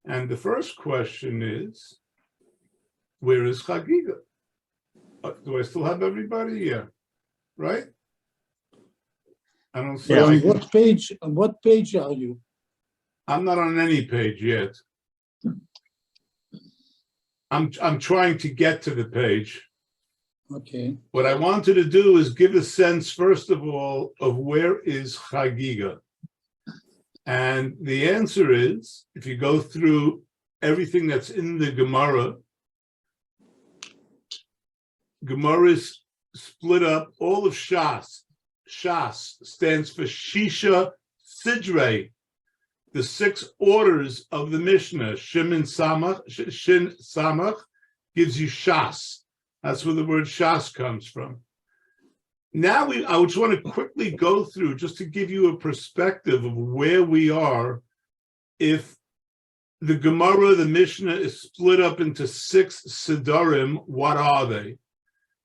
And the first question is, where is Chagiga? Do I still have everybody here? Right? I don't see. On what page? On what page are you? I'm not on any page yet. I'm trying to get to the page. Okay. What I wanted to do is give a sense, first of all, of where is Chagiga. And the answer is, if you go through everything that's in the Gemara, Gemara is split up, all of Shas. Shas stands for Shisha Sidrei, the 6 orders of the Mishnah. Shin Samach gives you Shas. That's where the word Shas comes from. Now I just want to quickly go through, just to give you a perspective of where we are. If the Gemara, the Mishnah, is split up into 6 Siddharim, what are they?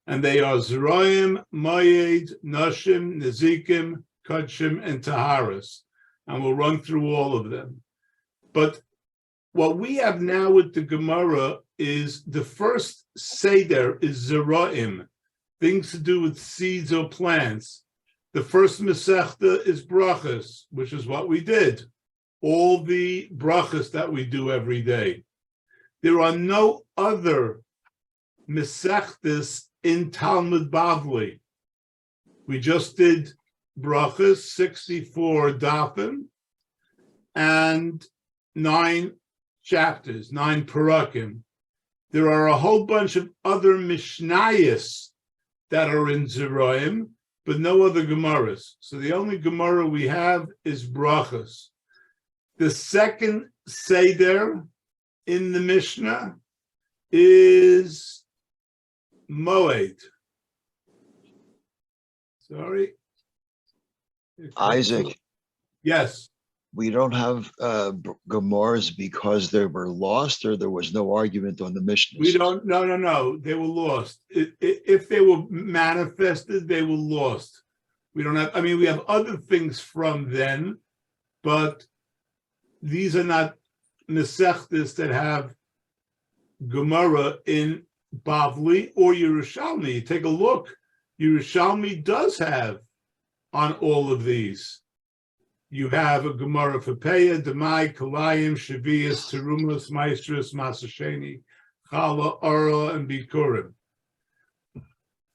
And they are Zerayim, Mayed, Nashim, Nezikim, Kudshim, and Taharas. And we'll run through all of them. But what we have now with the Gemara is the first Seder is Zerayim, things to do with seeds or plants. The first Masechta is Brachas, which is what we did. All the Brachas that we do every day. There are no other Masechtas in Talmud Bavli. We just did Brachas, 64 Dafim, and 9 chapters, 9 Parakim. There are a whole bunch of other Mishnayos that are in Zerayim, but no other Gemaras. So the only Gemara we have is Brachas. The second Seder in the Mishnah is Moed. Sorry. Isaac. Yes. We don't have Gemaras because they were lost, or there was no argument on the Mishnah. We don't. No. They were lost. If they were manifested, they were lost. We don't have. I mean, we have other things from then, but these are not Masechtas that have Gemara in Bavli or Yerushalmi. Take a look. Yerushalmi does have on all of these. You have a Gemara for Peah, Demai, Kalayim, Shavias, Terumas, Maestras, Masasheni, Chala, Ara, and Bikurim.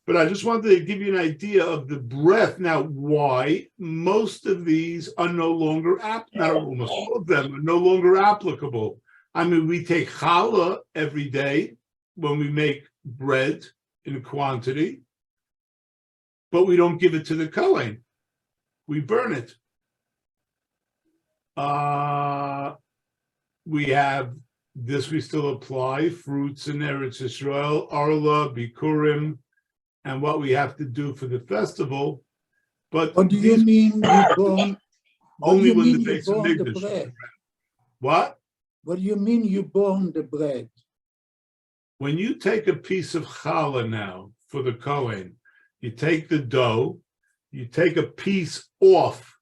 But I just wanted to give you an idea of the breadth. Now, why most of these are no longer not almost all of them are no longer applicable. I mean, we take challah every day when we make bread in quantity, but we don't give it to the Kohen. We burn it. We have this, we still apply, fruits in Eretz Yisrael, Arla, Bikurim, and what we have to do for the festival. But what do you mean you burn? Only when the base of Mikdash. What? What do you mean you burn the bread? When you take a piece of challah now for the Kohen, you take the dough, you take a piece off.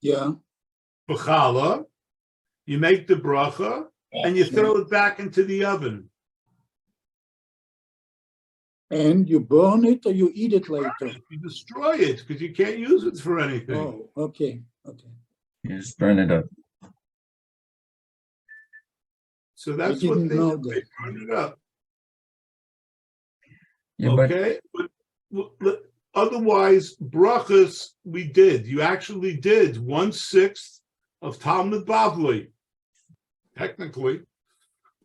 Yeah. For challah, you make the bracha, and you throw it back into the oven. And you burn it or you eat it later? You destroy it because you can't use it for anything. Oh, okay. You just burn it up. So that's what they burn it up. Yeah, okay? But otherwise, brachas, we did. You actually did 1/6 of Talmud Bavli, technically,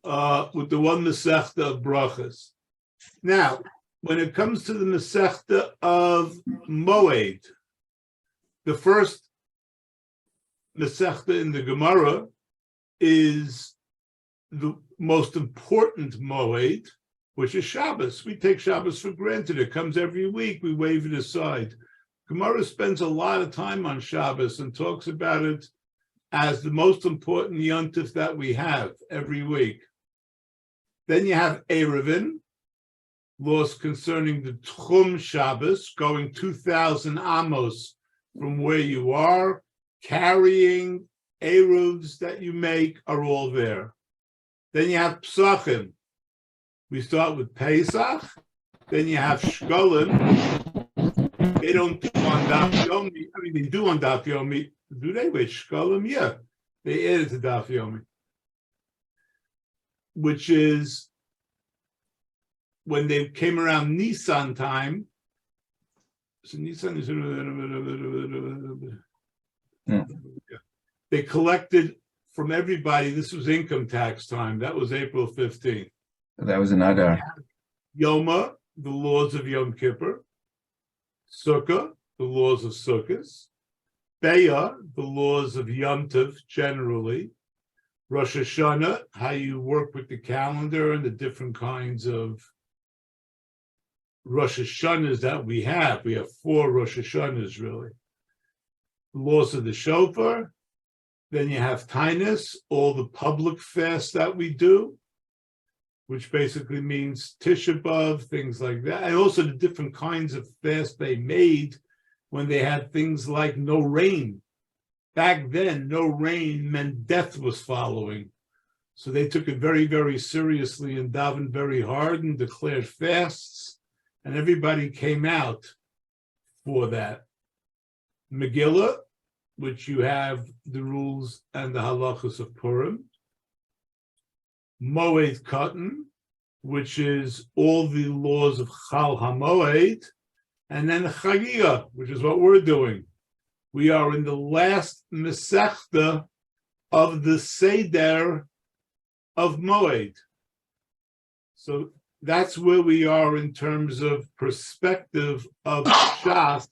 with the one Masechta of brachas. Now, when it comes to the Masechta of Moed, the first Masechta in the Gemara is the most important Moed, which is Shabbos. We take Shabbos for granted. It comes every week. We wave it aside. Gemara spends a lot of time on Shabbos and talks about it as the most important yontif that we have every week. Then you have Erevin, laws concerning the Tchum Shabbos, going 2,000 amos from where you are, carrying Erevs that you make are all there. Then you have Psachim. We start with Pesach. Then you have Shkolim. They don't do on Daf Yomi. I mean, they do on Daf Yomi. Do they? Wait, Shkolim? Yeah. They added to Daf Yomi. Which is when they came around Nisan time. So Nisan is... They collected from everybody. This was income tax time. That was April 15th. That was another. Yoma, the laws of Yom Kippur. Sukkah, the laws of Sukkot. Beya, the laws of Yom Tov generally. Rosh Hashanah, how you work with the calendar and the different kinds of Rosh Hashanahs that we have. We have 4 Rosh Hashanahs, really. The laws of the shofar. Then you have Tainus, all the public fasts that we do, which basically means Tisha B'Av, things like that. And also the different kinds of fasts they made when they had things like no rain. Back then, no rain meant death was following. So they took it very, very seriously and davened very hard and declared fasts. And everybody came out for that. Megillah, which you have the rules and the halachas of Purim. Moed Katan, which is all the laws of Chal HaMoed. And then Chagiga, which is what we're doing. We are in the last Masechta of the Seder of Moed. So that's where we are in terms of perspective of Shas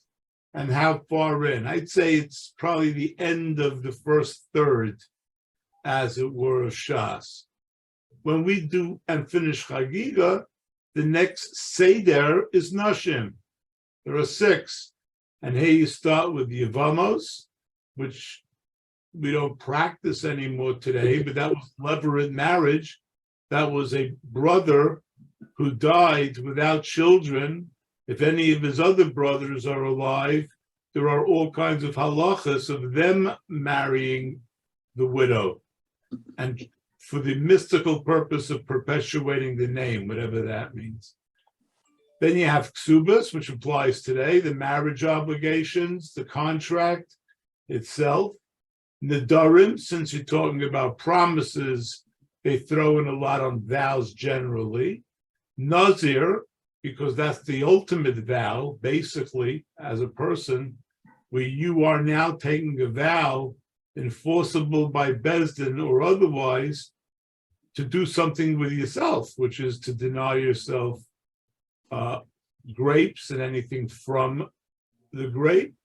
and how far in. I'd say it's probably the end of the first third, as it were, of Shas. When we do and finish Chagiga, the next Seder is Nashim. There are 6. And here you start with Yevamos, which we don't practice anymore today, but that was levirate marriage. That was a brother who died without children. If any of his other brothers are alive, there are all kinds of halachas of them marrying the widow, and for the mystical purpose of perpetuating the name, whatever that means. Then you have ksubas, which applies today, the marriage obligations, the contract itself. Nedarim, since you're talking about promises, they throw in a lot on vows generally. Nazir, because that's the ultimate vow, basically, as a person, where you are now taking a vow, enforceable by Bezdin or otherwise, to do something with yourself, which is to deny yourself grapes and anything from the grape,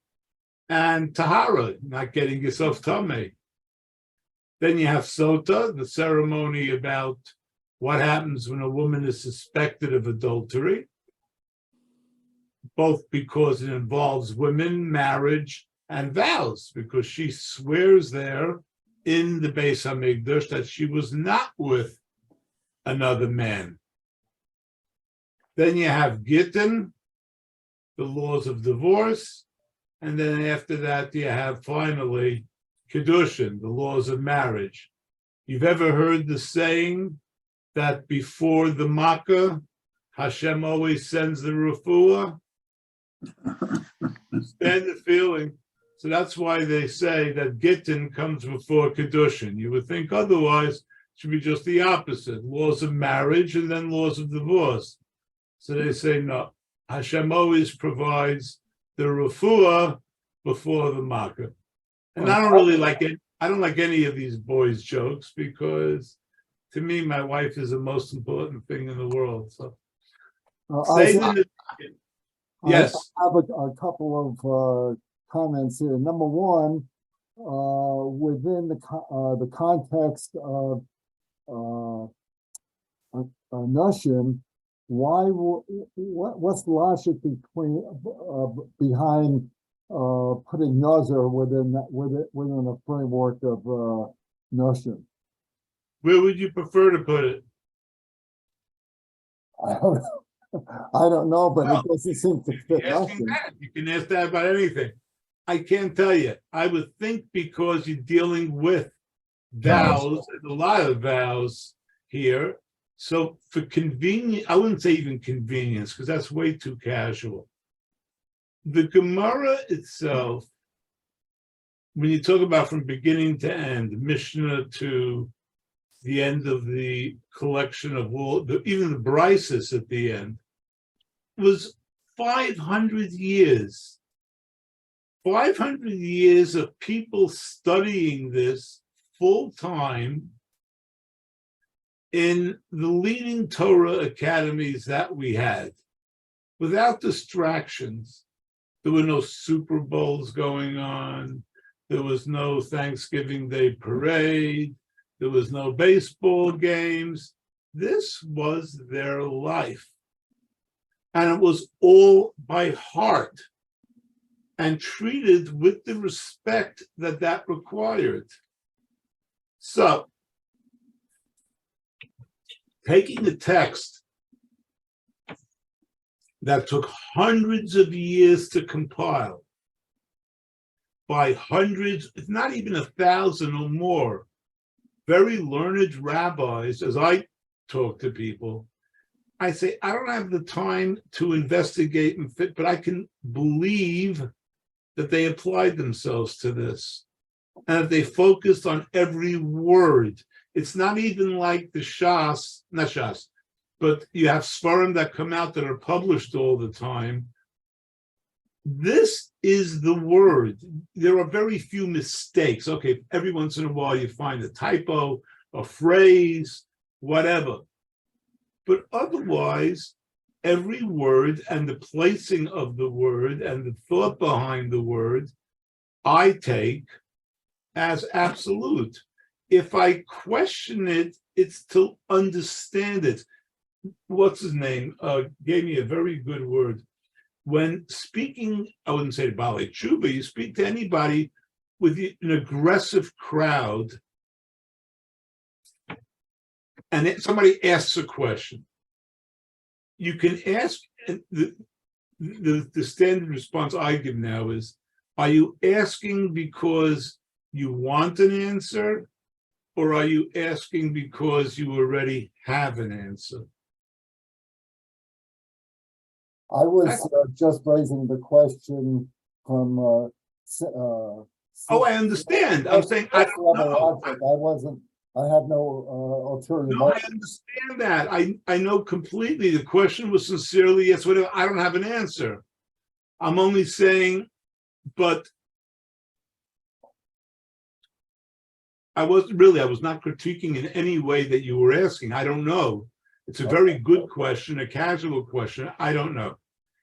and tahara, not getting yourself tameh. Then you have sota, the ceremony about what happens when a woman is suspected of adultery, both because it involves women, marriage, and vows, because she swears there in the Beis HaMikdash that she was not with another man. Then you have Gittin, the laws of divorce, and then after that you have finally Kiddushin, the laws of marriage. You've ever heard the saying that before the Makkah, Hashem always sends the refuah? Stand the feeling. So that's why they say that Gittin comes before Kiddushin. You would think otherwise it should be just the opposite, laws of marriage and then laws of divorce. So they say no, Hashem always provides the refuah before the Makkah. And I don't really like it. I don't like any of these boys' jokes because to me, my wife is the most important thing in the world. So yes. I have a couple of comments here. Number one, within the context of Nushim, what's the logic behind putting Nazar within a framework of Nushim? Where would you prefer to put it? I don't know, but it doesn't seem to fit. You can ask that about anything. I can't tell you. I would think because you're dealing with vows, and a lot of vows, here. So for convenience, I wouldn't say even convenience, because that's way too casual. The Gemara itself, when you talk about from beginning to end, Mishnah to the end of the collection of all, even the Brises at the end, was 500 years. 500 years of people studying this full time in the leading Torah academies that we had, without distractions. There were no Super Bowls going on. There was no Thanksgiving Day parade. There was no baseball games. This was their life. And it was all by heart and treated with the respect that that required. So, taking a text that took hundreds of years to compile by hundreds, if not even 1,000 or more, very learned rabbis, as I talk to people, I say, I don't have the time to investigate and fit, but I can believe that they applied themselves to this and that they focused on every word. It's not even like the Shas, not Shas, but you have Sfarim that come out that are published all the time. This is the word. There are very few mistakes. Okay, every once in a while you find a typo, a phrase, whatever. But otherwise, every word and the placing of the word and the thought behind the word, I take as absolute. If I question it, it's to understand it. What's his name? Gave me a very good word. When speaking, I wouldn't say Balei Tshuva, you speak to anybody with an aggressive crowd, and somebody asks a question. You can ask, the standard response I give now is, are you asking because you want an answer, or are you asking because you already have an answer? I was just raising the question from. I understand. I'm saying I don't know. I had no ulterior No, I motive. understand that. I know completely. The question was sincerely, yes, whatever. I don't have an answer. I'm only saying, but I was not critiquing in any way that you were asking. I don't know. It's a very good question, a casual question. I don't know.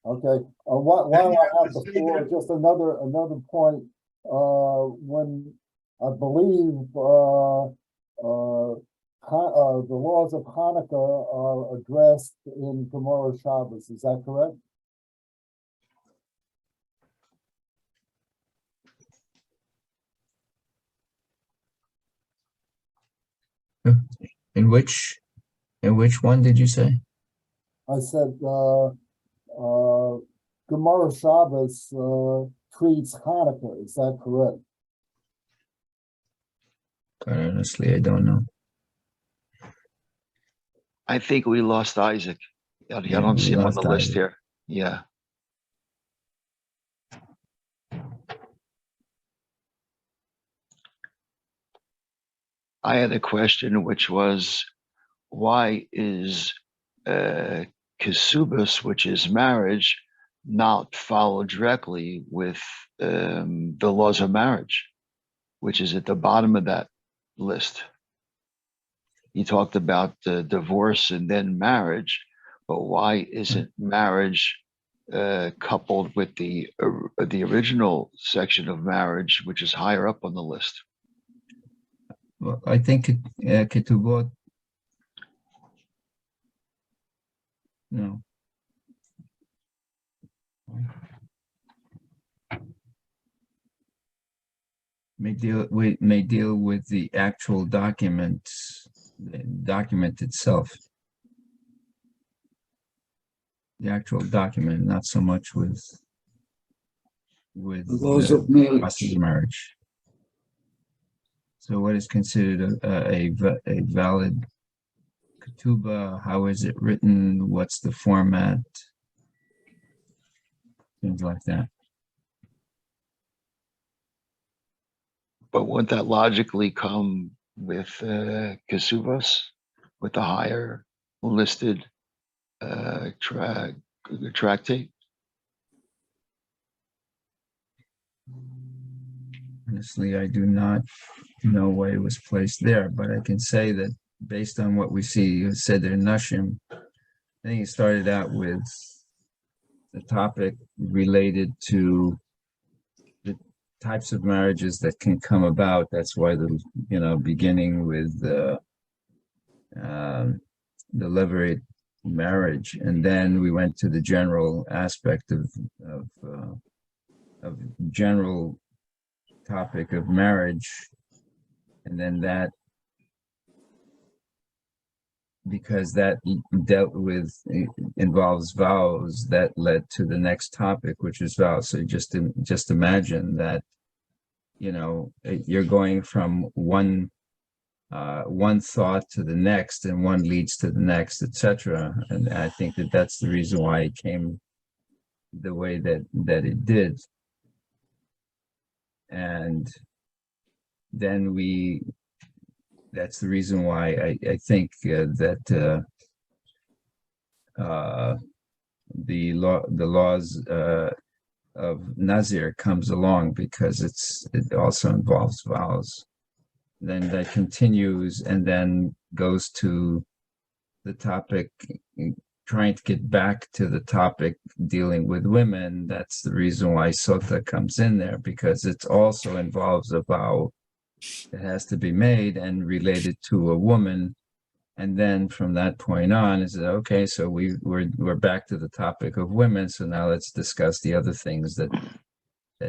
Okay. While I have the floor, just another point. When I believe the laws of Hanukkah are addressed in Gemara Shabbos, is that correct? In which one did you say? I said Gemara Shabbos treats Hanukkah. Is that correct? Quite honestly, I don't know. I think we lost Isaac. I Yeah, don't we see him on lost the list Isaac. here. Yeah. I had a question, which was, why is Kesubas, which is marriage, not followed directly with the laws of marriage, which is at the bottom of that list? He talked about divorce and then marriage, but why isn't marriage coupled with the original section of marriage, which is higher up on the list? Well, I think Ketubot. No. May deal with the actual document itself. The actual document, not so much with The laws of marriage. process of marriage. So what is considered a valid ketubah, how is it written, what's the format, things like that. But wouldn't that logically come with Kesuvos, with the higher listed tractate? Honestly, I do not know why it was placed there, but I can say that based on what we see, you said there Nashim, I think it started out with the topic related to the types of marriages that can come about. That's why beginning with the levirate marriage, and then we went to the general aspect of general topic of marriage, and then that, because that dealt with, involves vows, that led to the next topic, which is vows. So just imagine that, you're going from one thought to the next, and one leads to the next, etc. And I think that that's the reason why it came the way that it did. And then that's the reason why I think that the laws of Nazir comes along, because it also involves vows. Then that continues and then goes to the topic, trying to get back to the topic dealing with women. That's the reason why Sota comes in there, because it also involves a vow that has to be made and related to a woman. And then from that point on, is okay, so we're back to the topic of women. So now let's discuss the other things that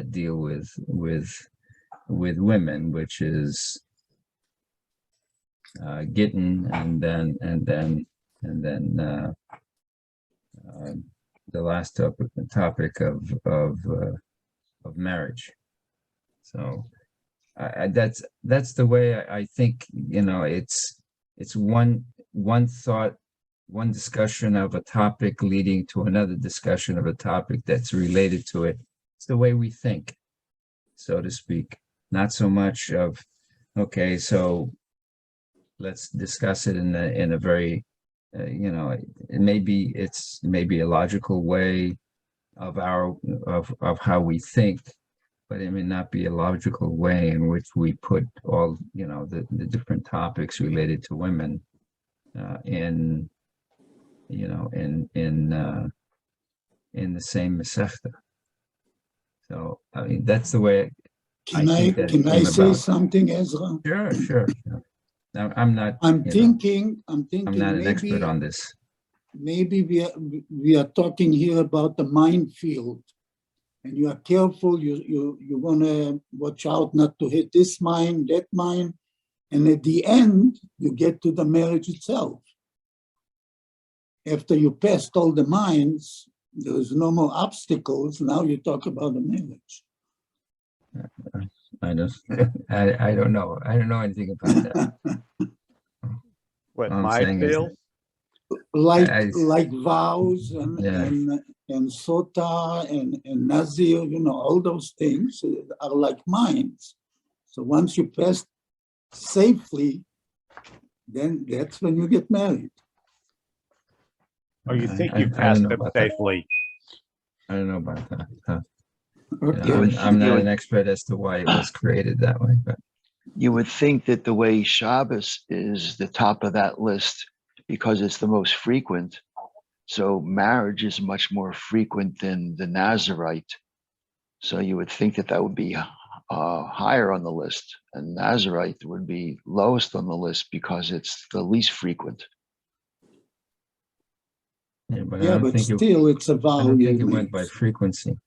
deal with women, which is Gittin, and then the last topic of marriage. So that's the way I think. It's one thought, one discussion of a topic leading to another discussion of a topic that's related to it. It's the way we think, so to speak. Not so much of, okay, so let's discuss it in a very, it's maybe a logical way of how we think, but it may not be a logical way in which we put all, the different topics related to women in the same Masechta. So, I mean, that's the way Can I say something, Ezra? Sure. Now, I'm not I'm thinking I'm not an expert on this. Maybe we are talking here about the minefield, and you are careful. You want to watch out not to hit this mine, that mine, and at the end you get to the marriage itself. After you passed all the mines, there is no more obstacles. Now you talk about the marriage. I don't know. I don't know anything about that. What, All I'm my saying is field? Like vows and sota and nazir, all those things are like mines. So once you pass safely, then that's when you get married. Oh, you think I you don't passed know them about that. safely? I don't know about that. Okay. I'm not an expert as to why it was created that way, but You would think that the way Shabbos is the top of that list because it's the most frequent. So marriage is much more frequent than the Nazarite. So you would think that would be higher on the list, and Nazarite would be lowest on the list because it's the least frequent. but Yeah, but still, it's a I vow don't you think it went make. by frequency.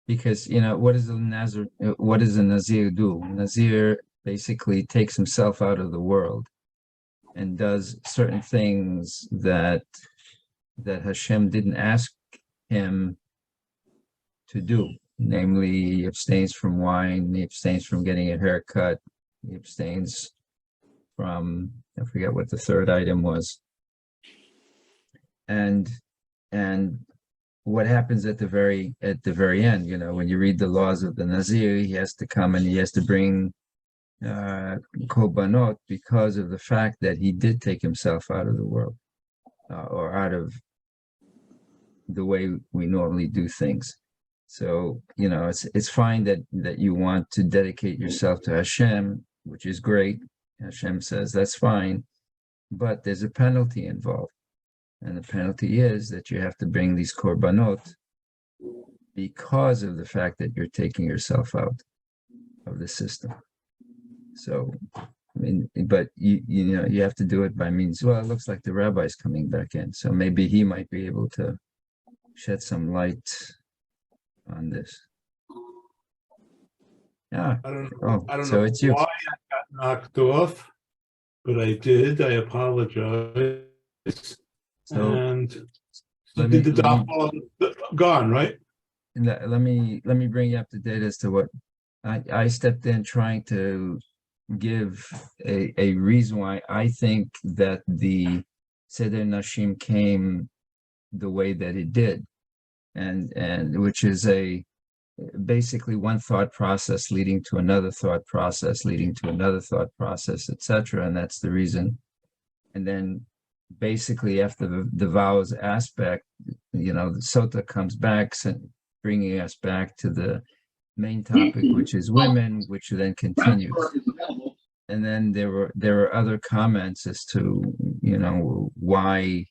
Because what does a Nazir do? Nazir basically takes himself out of the world and does certain things that Hashem didn't ask him to do. Namely, he abstains from wine, he abstains from getting a haircut, he abstains from, I forget what the third item was. And what happens at the very end, when you read the laws of the Nazir, he has to come and he has to bring korbanot because of the fact that he did take himself out of the world, or out of the way we normally do things. So, it's fine that you want to dedicate yourself to Hashem, which is great. Hashem says that's fine, but there's a penalty involved. And the penalty is that you have to bring these korbanot because of the fact that you're taking yourself out of the system. So, but you have to do it by means. Well, it looks like the rabbi's coming back in, so maybe he might be able to shed some light on this. Yeah. I don't Oh, know so it's you. why I got knocked off, but I did. I apologize. So And let did me- the let doppel gone, right? let me bring you up to date as to what I stepped in trying to give a reason why I think that the Seder Nashim came the way that it did, and which is basically one thought process leading to another thought process, leading to another thought process, etc. And that's the reason. And then basically after the vows aspect, the Sota comes back, bringing us back to the main topic, which is women, which then continues. And then there were other comments as to why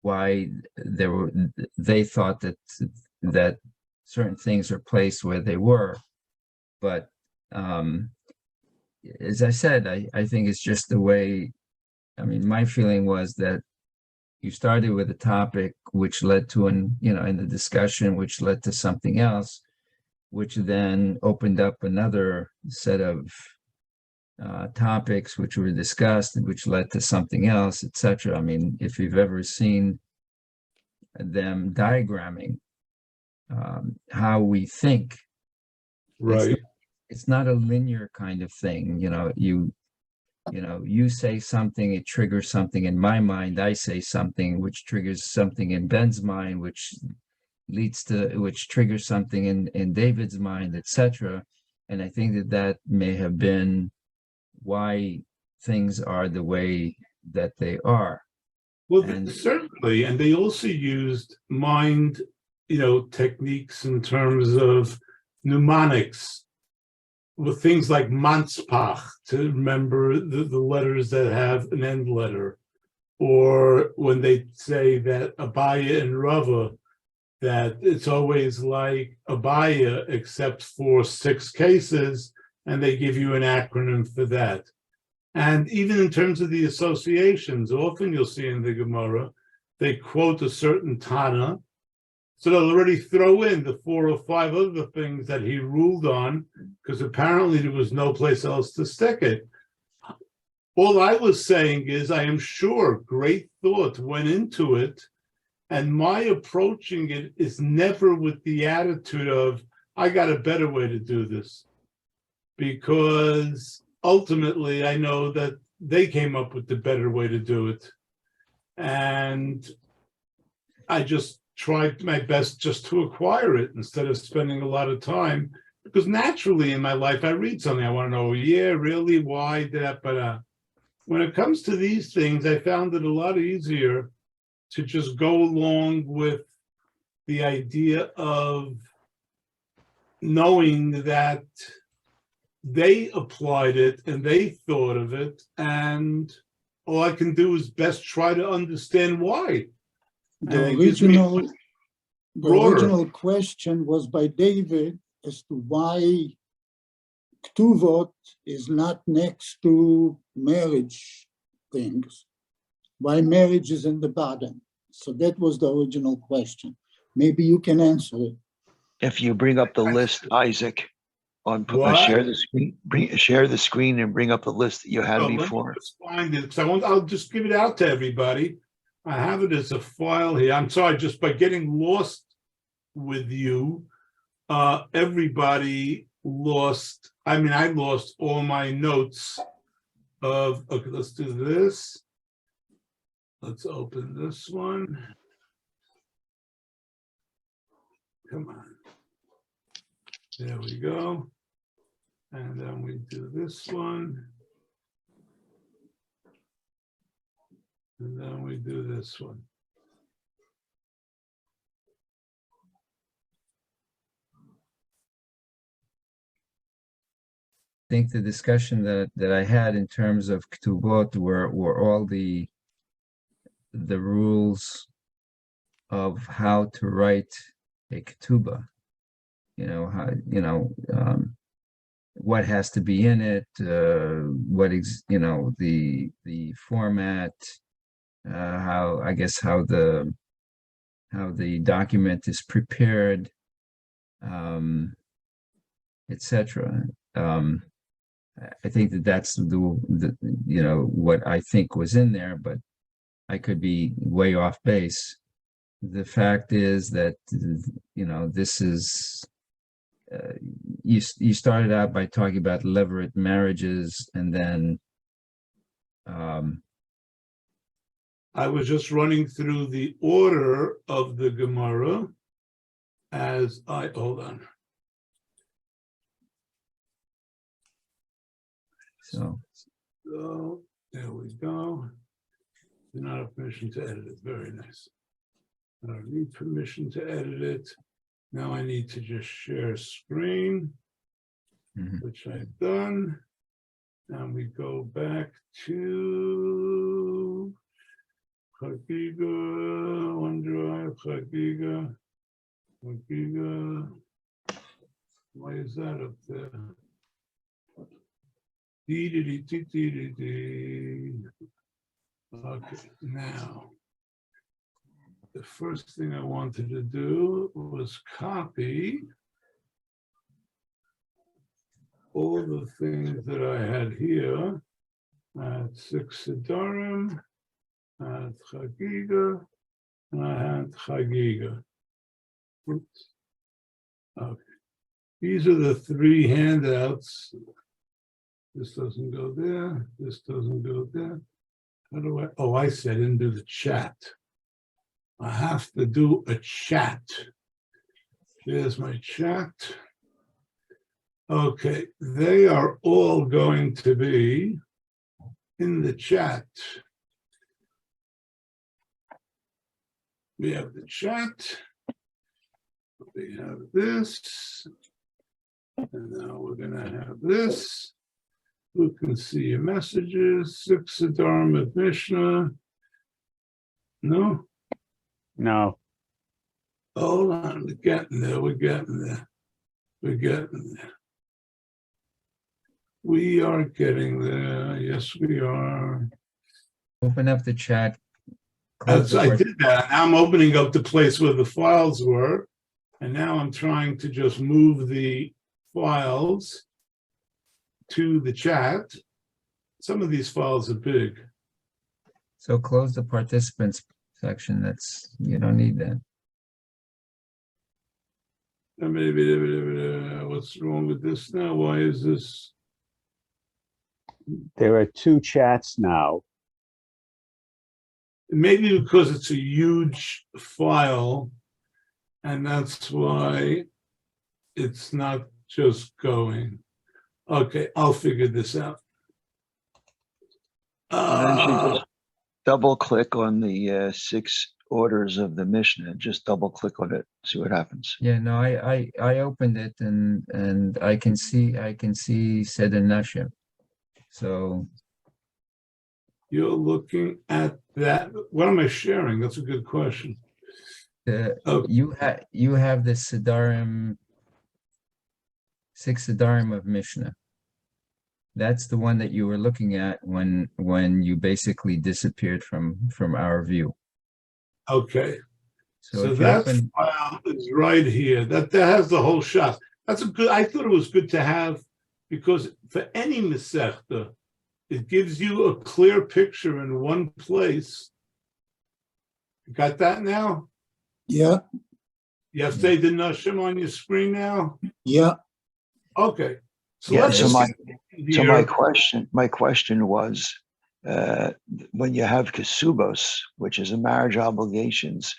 they thought that certain things are placed where they were, but as I said, I think it's just the way. My feeling was that you started with a topic which led to in the discussion, which led to something else, which then opened up another set of topics which were discussed, which led to something else, etc. If you've ever seen them diagramming how we think, Right. it's not a linear kind of thing. You say something, it triggers something in my mind. I say something which triggers something in Ben's mind, which triggers something in David's mind, etc. And I think that may have been why things are the way that they are. Well, And- certainly, and they also used mind, techniques in terms of mnemonics, with things like manspach, to remember the letters that have an end letter, or when they say that Abaya and Rava, that it's always like Abaya except for 6 cases, and they give you an acronym for that. And even in terms of the associations, often you'll see in the Gemara, they quote a certain Tana, so they'll already throw in the 4 or 5 other things that he ruled on, because apparently there was no place else to stick it. All I was saying is, I am sure great thought went into it, and my approaching it is never with the attitude of, I got a better way to do this, because ultimately I know that they came up with the better way to do it. And I just tried my best just to acquire it instead of spending a lot of time, because naturally in my life I read something, I want to know, yeah, really, why that? But when it comes to these things, I found it a lot easier to just go along with the idea of knowing that they applied it and they thought of it, and all I can do is best try to understand why. The And it gives me original question was by David as to why Ktuvot is not next to marriage things, why marriage is in the bottom. So that was the original question. Maybe you can answer it. If you bring up the list, Isaac, What? share the screen, share the screen and bring up the list that you had Let me before. just find it, because I'll just give it out to everybody. I have it as a file here. I'm sorry, just by getting lost with you, everybody lost. I lost all my notes of, okay, let's do this. Let's open this one. Come on. There we go. And then we do this one. And then we do this one. I think the discussion that I had in terms of ketubot were all the rules of how to write a ketubah. You know, how, you know, what has to be in it, what is, you know, the format, how, I guess, how the document is prepared, etc. I think that's the you know, what I think was in there, but I could be way off base. The fact is that, you know, this is, you started out by talking about levirate marriages, and then I was just running through the order of the Gemara as I, hold on. so So there we go. Do not have permission to edit it. Very nice. I don't need permission to edit it. Now I need to just share screen, which I've done. And we go back to Chagiga, OneDrive, Chagiga. Why is that up there? Okay, now, the first thing I wanted to do was copy all the things that I had here at 6 Siddharim, at Chagiga, and I had Chagiga. Oops. Okay. These are the 3 handouts. This doesn't go there. This doesn't go there. How do I? Oh, I said I didn't do the chat. I have to do a chat. There's my chat. Okay, they are all going to be in the chat. We have the chat. We have this. And now we're going to have this. Who can see your messages? 6 Siddharim of Mishnah. No? No. Hold on, we're getting there. We're getting there. We're getting there. We are getting there. Yes, we are. open up the chat. As I did that, I'm opening up the place where the files were, and now I'm trying to just move the files to the chat. Some of these files are big. So close the participants section. That's, you don't need that. What's wrong with this now? Why is this? There are 2 chats now. Maybe because it's a huge file, and that's why it's not just going. Okay, I'll figure this out. Then you just double click on the 6 orders of the Mishnah. Just double click on it, see what happens. Yeah, no, I opened it, and I can see Seder Nashim. So You're looking at that. What am I sharing? That's a good question. you have the Siddharim, 6 Siddharim of Mishnah. That's the one that you were looking at when you basically disappeared from our view. Okay. So if you that open, file is right here. That has the whole shot. That's a good. I thought it was good to have, because for any Masechta, it gives you a clear picture in one place. You got that now? Yeah, You have Seder Nashim on your screen now? yeah. Okay. So Yeah, let's so just my get So here. my question was, when you have kesubos, which is a marriage obligations,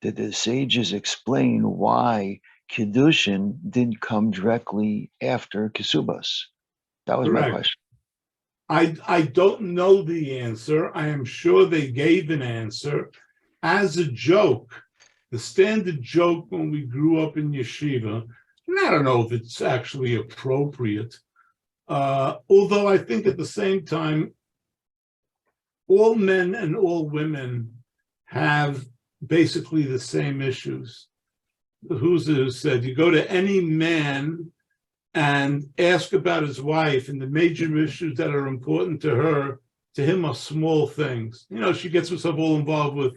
did the sages explain why kiddushin didn't come directly after kesubos? That was my Correct. question. I don't know the answer. I am sure they gave an answer as a joke. The standard joke when we grew up in yeshiva, and I don't know if it's actually appropriate, although I think at the same time, all men and all women have basically the same issues. Who said you go to any man and ask about his wife, and the major issues that are important to him are small things. You know, she gets herself all involved with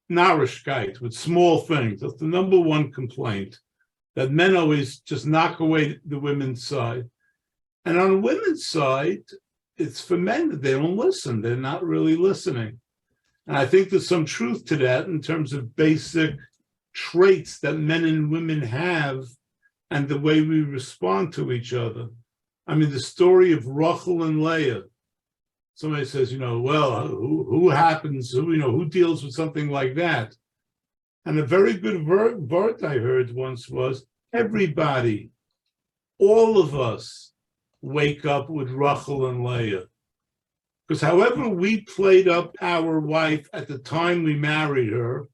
narishkeit, with small things. That's the number one complaint, that men always just knock away the women's side. And on the women's side, it's for men that they don't listen. They're not really listening. And I think there's some truth to that in terms of basic traits that men and women have and the way we respond to each other. I mean, the story of Rachel and Leah. Somebody says, well, who deals with something like that? And a very good word I heard once was, everybody, all of us wake up with Rachel and Leah. Because however we played up our wife at the time we married her,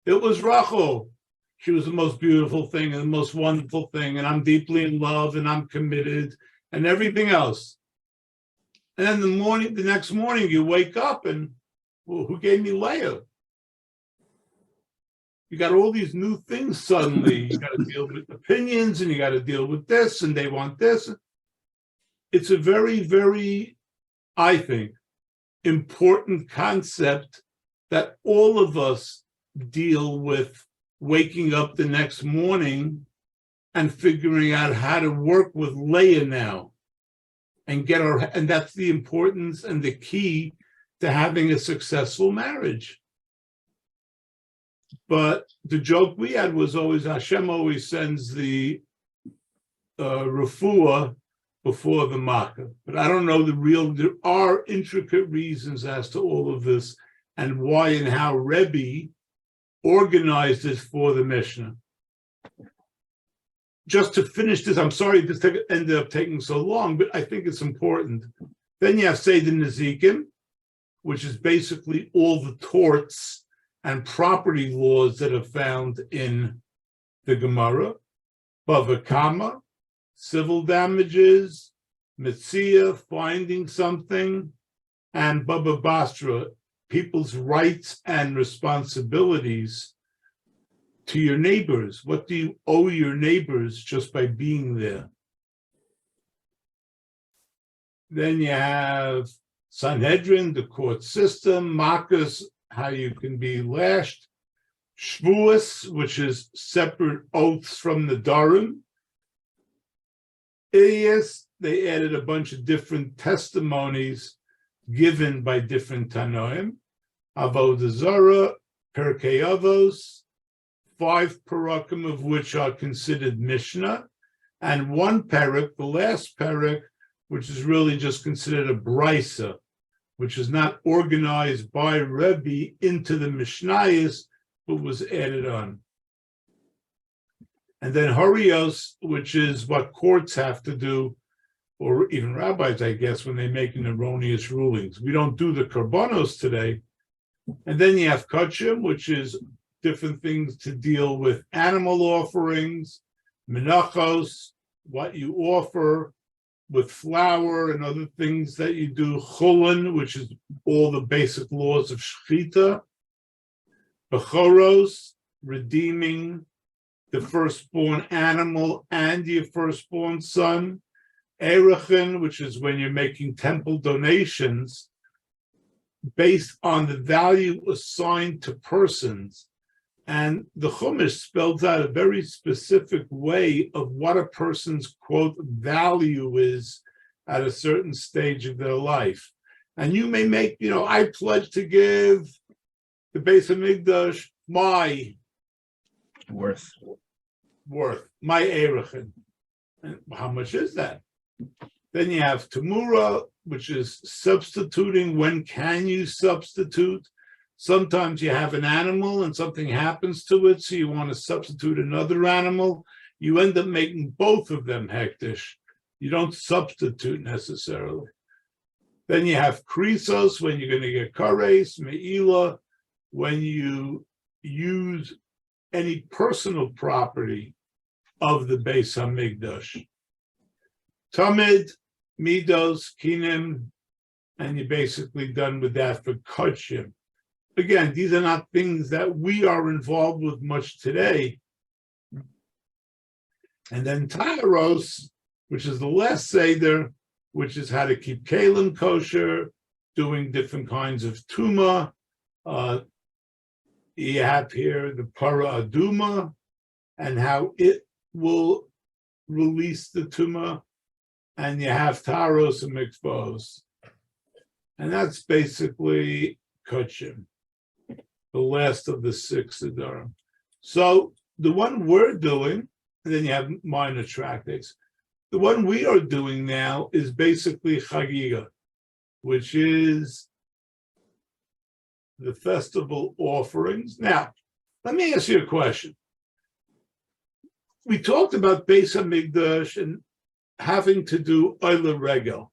it was Rachel. She was the most beautiful thing and the most wonderful thing, and I'm deeply in love and I'm committed and everything else. And then the next morning you wake up and, well, who gave me Leah? You got all these new things suddenly. You got to deal with opinions and you got to deal with this and they want this. It's a very, very, I think, important concept that all of us deal with, waking up the next morning and figuring out how to work with Leah now and and that's the importance and the key to having a successful marriage. But the joke we had was always, Hashem always sends the refuah before the makkah. But I don't know there are intricate reasons as to all of this and why and how Rebbe organized it for the Mishnah. Just to finish this, I'm sorry this ended up taking so long, but I think it's important. Then you have Seder Nezikim, which is basically all the torts and property laws that are found in the Gemara. Bava Kama, civil damages, Metzia, finding something, and Baba Basra, people's rights and responsibilities to your neighbors. What do you owe your neighbors just by being there? Then you have Sanhedrin, the court system, Makkos, how you can be lashed, Shvuos, which is separate oaths from the Darim, Iyas, they added a bunch of different testimonies given by different Tanoim, Avodah Zarah, Perkei Avos, 5 parakim of which are considered Mishnah, and 1 parak, the last parak, which is really just considered a brisa, which is not organized by Rebbe into the Mishnayos, but was added on. And then Harios, which is what courts have to do, or even rabbis, I guess, when they make an erroneous rulings. We don't do the korbanos today. And then you have Kachim, which is different things to deal with animal offerings, menachos, what you offer with flour and other things that you do, chulin, which is all the basic laws of shechita, bechoros, redeeming the firstborn animal and your firstborn son, erechin, which is when you're making temple donations based on the value assigned to persons. And the Chumash spells out a very specific way of what a person's, quote, value is at a certain stage of their life. And you may make, I pledge to give the Beis Hamikdash my Worth. my erechin. And how much is that? Then you have Tamura, which is substituting. When can you substitute? Sometimes you have an animal and something happens to it, so you want to substitute another animal. You end up making both of them hektish. You don't substitute necessarily. Then you have krisos, when you're going to get kares, me'ila, when you use any personal property of the Beis Hamikdash. Tamid, midos, kinim, and you're basically done with that for kachim. Again, these are not things that we are involved with much today. And then Taharos, which is the last Seder, which is how to keep kalim kosher, doing different kinds of tuma. You have here the para aduma and how it will release the tuma, and you have taros and mikvos. And that's basically kachim, the last of the 6 Siddharim. So the one we're doing, and then you have minor tractates. The one we are doing now is basically Chagiga, which is the festival offerings. Now, let me ask you a question. We talked about Beis Hamikdash and having to do Oila Regel.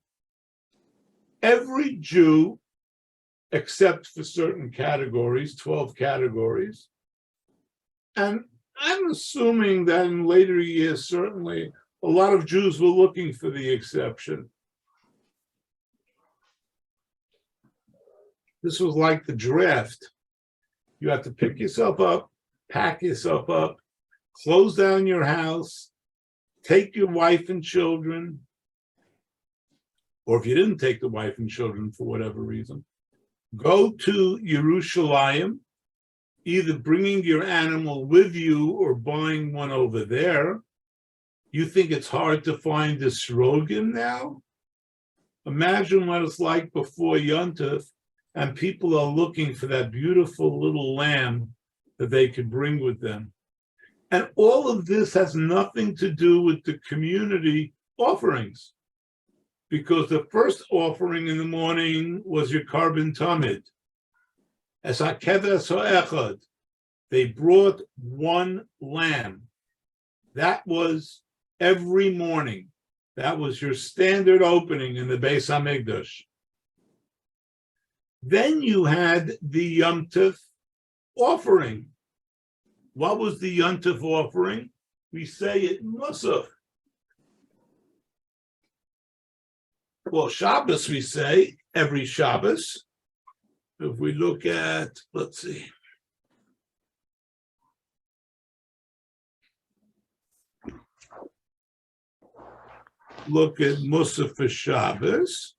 Every Jew, except for certain categories, 12 categories, and I'm assuming that in later years, certainly, a lot of Jews were looking for the exception. This was like the draft. You have to pick yourself up, pack yourself up, close down your house, take your wife and children, or if you didn't take the wife and children for whatever reason, go to Yerushalayim, either bringing your animal with you or buying one over there. You think it's hard to find a srogim now? Imagine what it's like before Yontif, and people are looking for that beautiful little lamb that they could bring with them. And all of this has nothing to do with the community offerings, because the first offering in the morning was your carbon tamid. As hakeves ha'echad, they brought one lamb. That was every morning. That was your standard opening in the Beis Hamikdash. Then you had the Yom Tov offering. What was the Yom Tov offering? We say it Musaf. Well, Shabbos we say every Shabbos. If we look at, let's see. Look at Musaf for Shabbos.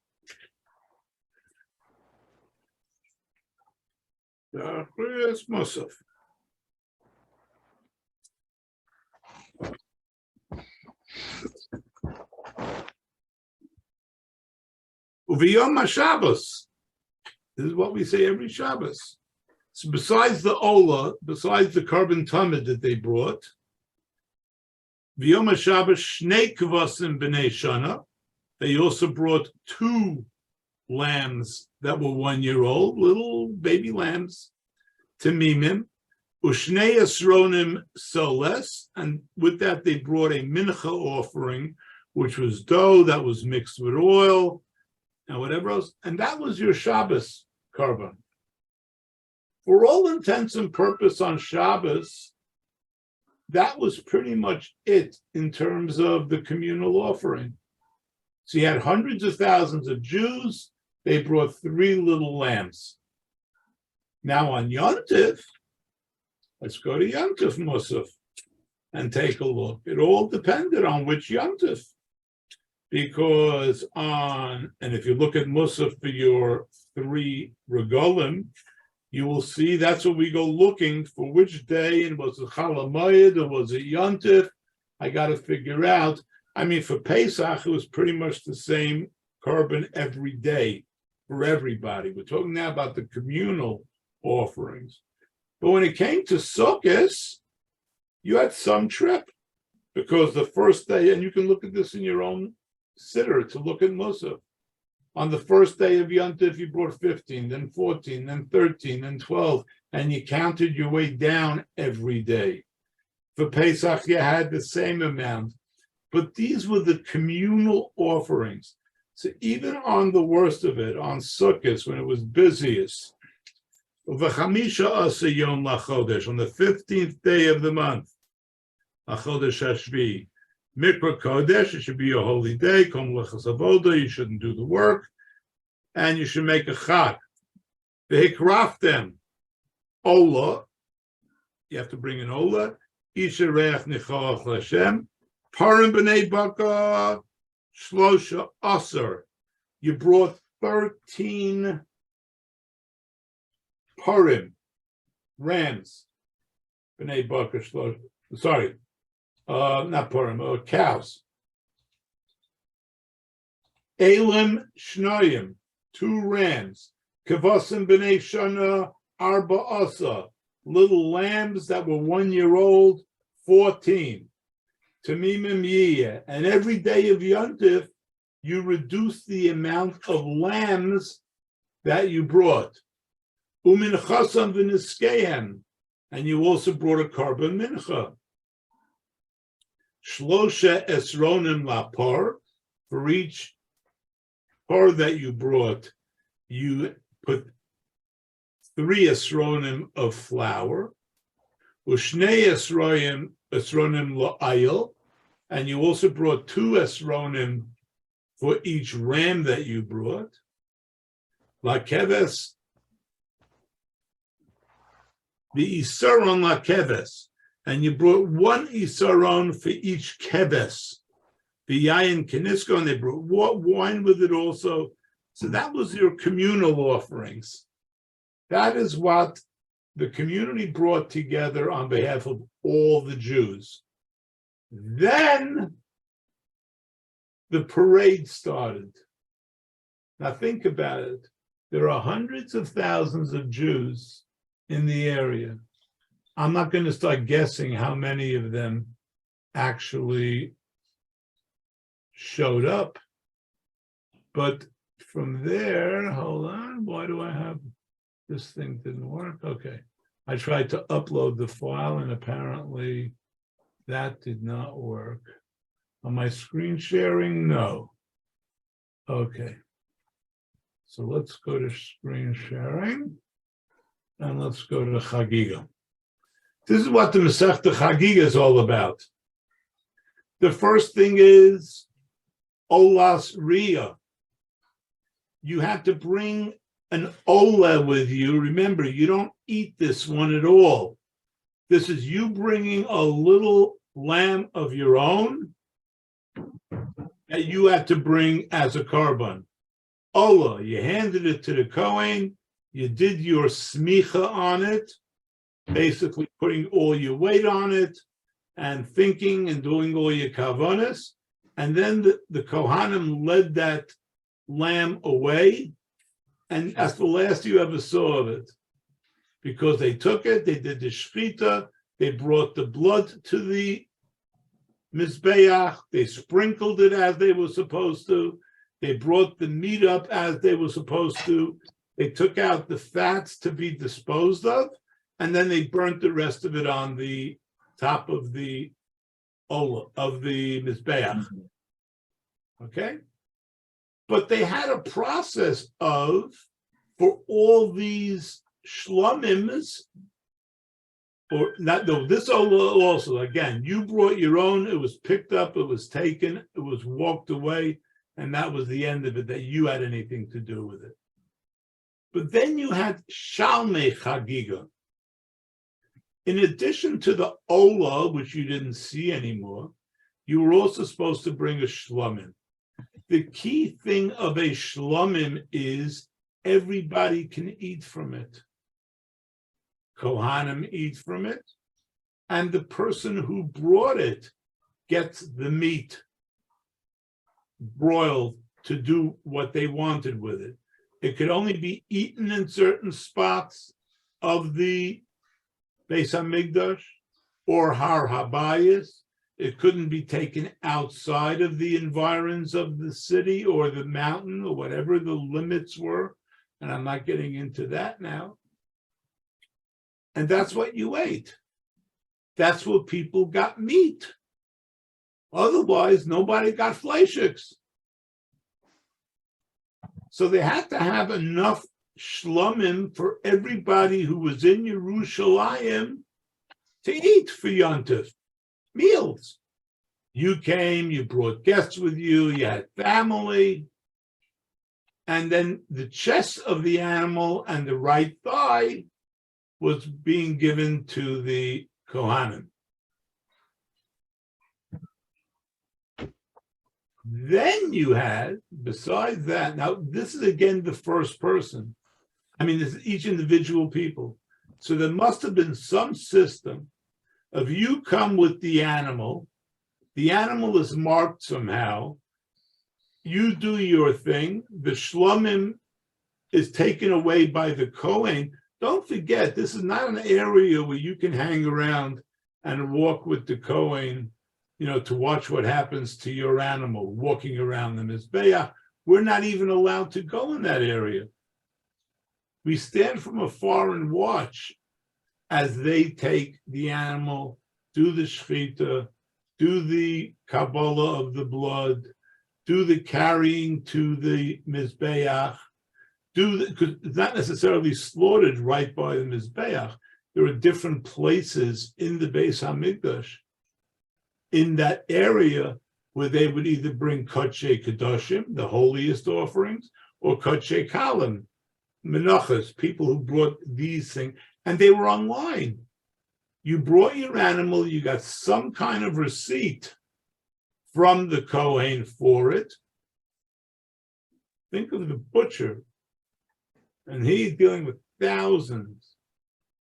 Here's Musaf. Uviyom HaShabbos. This is what we say every Shabbos. So besides the Ola, besides the carbon tamid that they brought, V'yom HaShabbos shnei kvasim b'nei shana. They also brought 2 lambs that were 1 year old, little baby lambs, tamimim, ushnei asronim soles, and with that they brought a mincha offering, which was dough that was mixed with oil and whatever else, and that was your Shabbos carbon. For all intents and purposes on Shabbos, that was pretty much it in terms of the communal offering. So you had hundreds of thousands of Jews. They brought 3 little lambs. Now on Yom Tov, let's go to Yom Tov Musaf and take a look. It all depended on which Yom Tov. Because and if you look at Musaf for your 3 regalim, you will see that's what we go looking for, which day, and was it Chol Hamoed or was it Yom Tov? I got to figure out. I mean, for Pesach, it was pretty much the same carbon every day for everybody. We're talking now about the communal offerings. But when it came to Sukkot, you had some trip, because the first day, and you can look at this in your own sitter to look at Musaf. On the first day of Yontif, you brought 15, then 14, then 13, then 12, and you counted your way down every day. For Pesach, you had the same amount, but these were the communal offerings. So even on the worst of it, on Sukkot, when it was busiest, on the 15th day of the month, Achodesh Hashvi, Mikra Kodesh, it should be a holy day, Kom Lechas Avoda, you shouldn't do the work, and you should make a chag. Vehikraftem, Ola, you have to bring an Ola, Isha Reach Nichoach Lashem, Parim B'nei Baka, Shlosha Aser. You brought 13 Parim, rams, B'nei Baka Shlosha, sorry, not Purim, cows. Elim Shnoyim, 2 rams. Kavasim B'nei Shana Arba Asa, little lambs that were 1 year old, 14. Tamimim Yiyeh, and every day of Yontif, you reduce the amount of lambs that you brought. Umin Chasam V'niskehem, and you also brought a carbon mincha. Shlosha esronim lapar, for each par that you brought, you put 3 esronim of flour, ushnei esronim la'ayil, and you also brought 2 esronim for each ram that you brought. Lakeves, the isaron lakeves, and you brought 1 isaron for each keves. The yayin kenisko, and they brought wine with it also. So that was your communal offerings. That is what the community brought together on behalf of all the Jews. Then the parade started. Now think about it. There are hundreds of thousands of Jews in the area. I'm not going to start guessing how many of them actually showed up. But from there, hold on, why do I have, this thing didn't work? Okay. I tried to upload the file and apparently that did not work. On my screen sharing, no. Okay. So let's go to screen sharing and let's go to Chagiga. This is what the Masechta Chagiga is all about. The first thing is Olas Riyah. You have to bring an Ola with you. Remember, you don't eat this one at all. This is you bringing a little lamb of your own that you had to bring as a korban. Ola, you handed it to the Kohen, you did your smicha on it, basically putting all your weight on it and thinking and doing all your kavanas, and then the Kohanim led that lamb away, and that's the last you ever saw of it, because they took it, they did the shechita, they brought the blood to the mizbeach, they sprinkled it as they were supposed to, they brought the meat up as they were supposed to, they took out the fats to be disposed of, and then they burnt the rest of it on the top of the ola, of the mizbeach. Okay? But they had a process of, for all these shlomims, or not, no, this ola also, again, you brought your own, it was picked up, it was taken, it was walked away, and that was the end of it, that you had anything to do with it. But then you had Shalmei Chagiga. In addition to the ola, which you didn't see anymore, you were also supposed to bring a shlomim. The key thing of a shlomim is everybody can eat from it. Kohanim eat from it, and the person who brought it gets the meat broiled to do what they wanted with it. It could only be eaten in certain spots of the Beis HaMikdash or Har Habayis. It couldn't be taken outside of the environs of the city or the mountain or whatever the limits were. And I'm not getting into that now. And that's what you ate. That's what people got meat. Otherwise, nobody got fleischiks. So they had to have enough shlomim for everybody who was in Yerushalayim to eat for Yontif. Meals. You came, you brought guests with you, you had family. And then the chest of the animal and the right thigh was being given to the Kohanim. Then you had, besides that, now this is again the first person. I mean, this is each individual people. So there must have been some system of you come with the animal is marked somehow, you do your thing, the shlomim is taken away by the Kohen. Don't forget, this is not an area where you can hang around and walk with the Kohen, to watch what happens to your animal, walking around the Mizbeach. We're not even allowed to go in that area. We stand from afar and watch as they take the animal, do the shechita, do the Kabbalah of the blood, do the carrying to the Mizbeach, because it's not necessarily slaughtered right by the Mizbeach. There are different places in the Beis HaMikdash, in that area, where they would either bring Kodshe Kedoshim, the holiest offerings, or Kodshe Kalim, Menachas, people who brought these things, and they were online. You brought your animal, you got some kind of receipt from the Kohen for it. Think of the butcher, and he's dealing with thousands.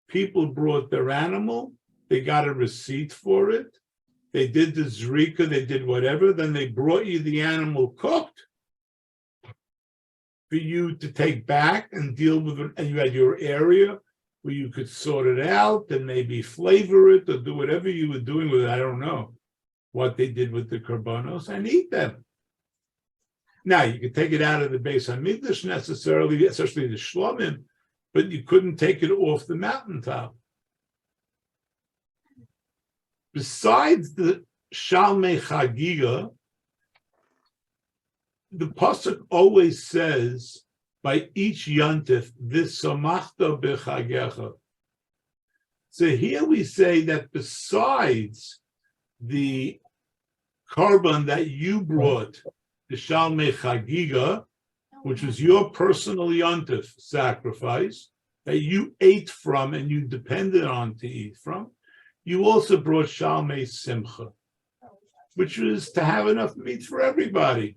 People brought their animal, they got a receipt for it, they did the zrika, they did whatever, then they brought you the animal cooked for you to take back and deal with it, and you had your area where you could sort it out and maybe flavor it or do whatever you were doing with it. I don't know what they did with the korbanos, and eat them. Now, you could take it out of the Beis HaMikdash necessarily, especially the shlomim, but you couldn't take it off the mountaintop. Besides the Shalmei Chagiga, the pasuk always says, by each yontif, this samachta b'chagecha. So here we say that besides the korban that you brought, the Shalmei Chagiga, which was your personal yontif sacrifice, that you ate from and you depended on to eat from, you also brought Shalmei Simcha, which was to have enough meat for everybody.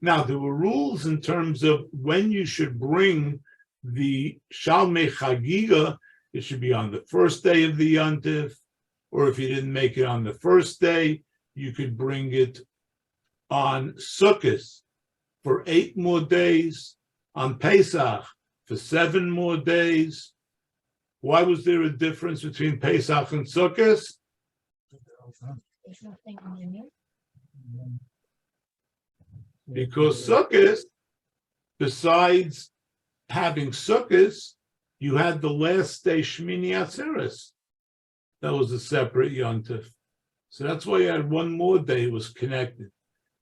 Now, there were rules in terms of when you should bring the Shalmei Chagiga. It should be on the first day of the Yontif, or if you didn't make it on the first day, you could bring it on Sukkot for 8 more days, on Pesach for 7 more days. Why was there a difference between Pesach and Sukkot? Because Sukkot, besides having Sukkot, you had the last day Shmini Atzeres. That was a separate Yontif. So that's why you had 1 more day was connected.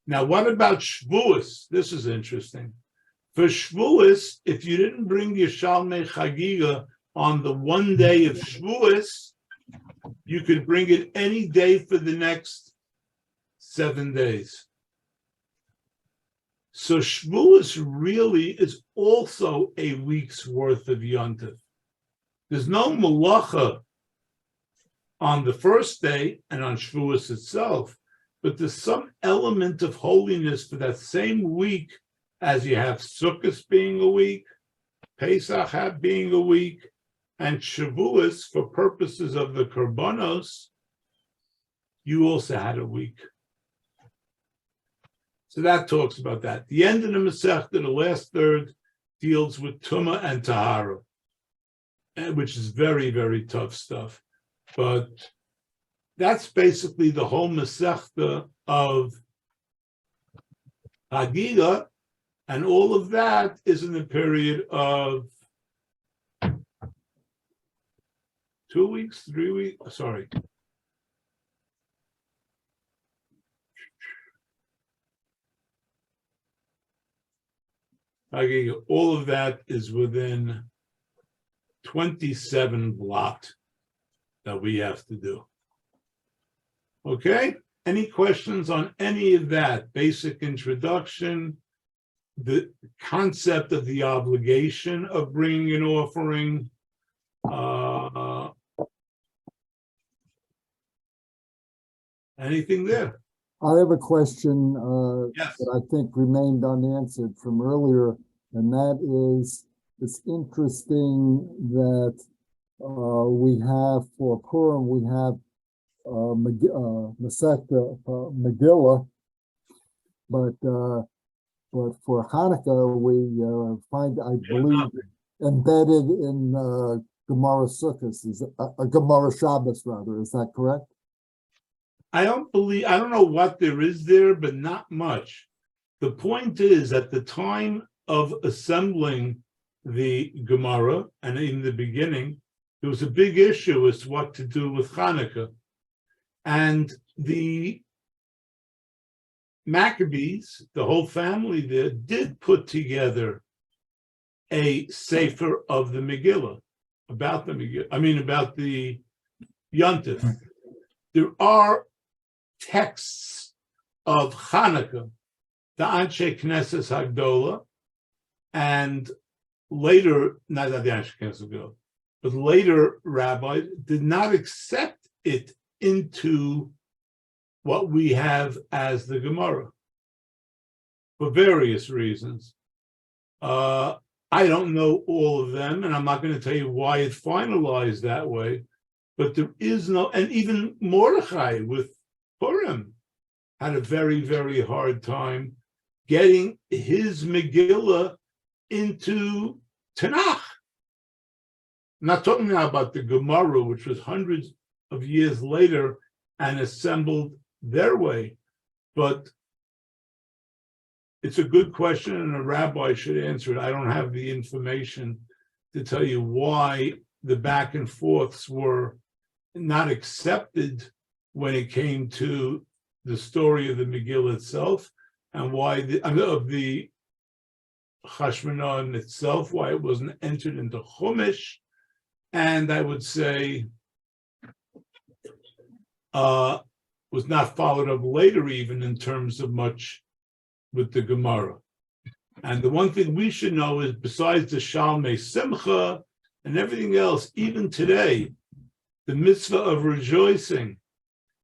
Now, what about Shavuos? This is interesting. For Shavuos, if you didn't bring your Shalmei Chagiga on the 1 day of Shavuos, you could bring it any day for the next 7 days. So Shavuos really is also a week's worth of Yontif. There's no malacha on the first day and on Shavuos itself, but there's some element of holiness for that same week, as you have Sukkot being a week, Pesach being a week, and Shavuos, for purposes of the Korbanos, you also had a week. So that talks about that. The end of the Masechta, the last third, deals with Tumah and Tahara, which is very, very tough stuff. But that's basically the whole Masechta of Chagiga, and all of that is in the period of 2 weeks, 3 weeks, sorry. Chagiga, all of that is within 27 blot that we have to do. Okay? Any questions on any of that? Basic introduction, the concept of the obligation of bringing an offering. Anything there? I have a question Yes. that I think remained unanswered from earlier, and that is, it's interesting that we have for Purim, we have Masechta Megillah, but for Hanukkah, we find, I believe, embedded in Gemara Sukkos, is Gemara Shabbos rather, is that correct? I don't know what there is there, but not much. The point is, at the time of assembling the Gemara, and in the beginning, there was a big issue as to what to do with Hanukkah. And the Maccabees, the whole family there, did put together a sefer of the Megillah, about the Yontif. There are texts of Hanukkah, the Anshe Knesset Hagdola, and later, not the Anshe Knesset Hagdola, but later rabbis did not accept it into what we have as the Gemara for various reasons. I don't know all of them, and I'm not going to tell you why it's finalized that way, but there is no, and even Mordechai with Purim had a very, very hard time getting his Megillah into Tanakh. I'm not talking now about the Gemara, which was hundreds of years later and assembled their way, but it's a good question and a rabbi should answer it. I don't have the information to tell you why the back and forths were not accepted when it came to the story of the Megillah itself, and why of the Chashmonaim itself, why it wasn't entered into Chumash, and I would say was not followed up later even in terms of much with the Gemara. And the one thing we should know is, besides the Shalmei Simcha and everything else, even today, the mitzvah of rejoicing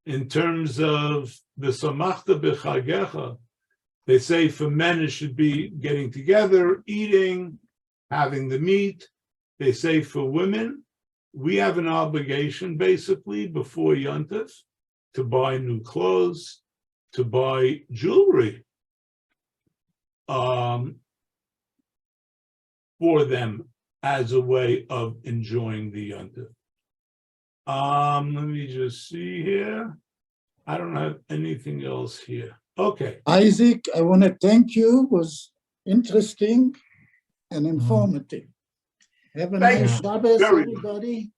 in terms of the Samachta B'Chagecha, they say for men it should be getting together, eating, having the meat. They say for women, we have an obligation basically before Yontif to buy new clothes, to buy jewelry for them as a way of enjoying the Yontif. Let me just see here. I don't have anything else here. Okay. Isaac, I want to thank you. It was interesting and informative. Have a Thank nice you. Shabbos, Very- everybody.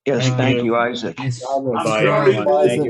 Yes, Thank thank you. you, Isaac. Nice. Shabbos. I'm Thank sorry. you, Isaac.